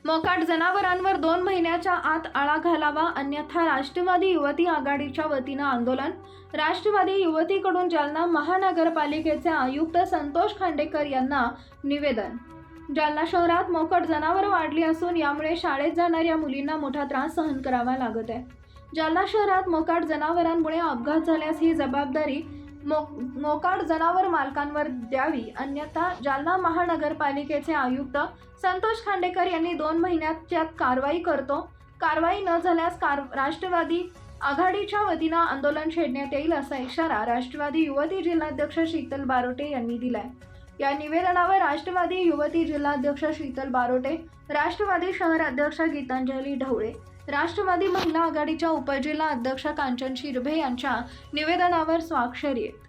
मोकाट जनावरांवर 2 महिन्याच्या आत आळा घालावा, अन्यथा राष्ट्रवादी युवती आघाडीच्या वतीनं आंदोलन. राष्ट्रवादी युवतीकडून जालना महानगरपालिकेचे आयुक्त संतोष खांडेकर यांना निवेदन. जालना शहरात मोकाट जनावरं वाढली असून यामुळे शाळेत जाणाऱ्या मुलींना मोठा त्रास सहन करावा लागत आहे. जालना शहरात मोकाट जनावरांमुळे अपघात झाल्यास ही जबाबदारी मोकाट जनावर मालकांवर द्यावी, अन्यथा जालना महानगरपालिकेचे आयुक्त संतोष खांडेकर यांनी 2 महिन्यात कारवाई करतो. कारवाई न झाल्यास राष्ट्रवादी आघाडीच्या वतीनं आंदोलन छेडण्यात येईल असा इशारा राष्ट्रवादी युवती जिल्हाध्यक्ष शीतल बारोटे यांनी दिलाय. या निवेदनावर राष्ट्रवादी युवती जिल्हाध्यक्ष शीतल बारोटे, राष्ट्रवादी शहर अध्यक्ष गीतांजली ढवळे, राष्ट्रवादी महिला आघाडीच्या उपजिल्हा अध्यक्ष कांचन शिरभे यांच्या निवेदनावर स्वाक्षरी आहेत.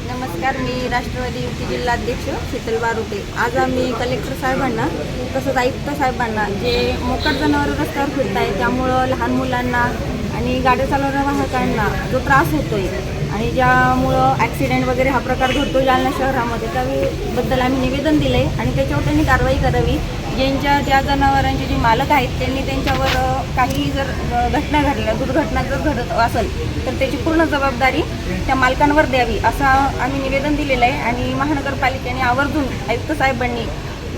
नमस्कार, मी राष्ट्रवादी युवती जिल्हाध्यक्ष शीतल बारोटे. आज आम्ही कलेक्टर साहेबांना तसंच आयुक्त साहेबांना जे मोकाट जनावरं रस्त्यावर फिरत आहे त्यामुळं लहान मुलांना आणि गाड्या चालवणाऱ्या वाहकांना जो त्रास होतोय आणि ज्यामुळं ॲक्सिडेंट वगैरे हा प्रकार घडतो जालना शहरामध्ये, त्याबद्दल आम्ही निवेदन दिलं आहे आणि त्याच्यावर त्यांनी कारवाई करावी. ज्या जनावरांचे जे मालक आहेत त्यांनी त्यांच्यावर काही जर घटना घडल्या, दुर्घटना जर घडत असेल तर त्याची पूर्ण जबाबदारी त्या मालकांवर द्यावी असं आम्ही निवेदन दिलेलं आहे. आणि महानगरपालिकेने आवर्जून आयुक्त साहेबांनी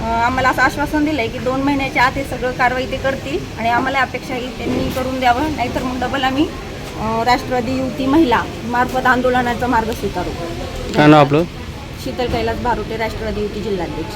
आम्हाला असं आश्वासन दिलं आहे की 2 महिन्याच्या आत हे सगळं कारवाई ते करतील आणि आम्हाला अपेक्षा आहे त्यांनी करून द्यावं, नाहीतर मग डबल आम्ही राष्ट्रवादी युवती महिला मार्फत आंदोलनाचा मार्ग स्वीकारू. काय नाव आपलं? शीतल कैलास बारोटे, राष्ट्रवादी युवती जिल्हाध्यक्ष.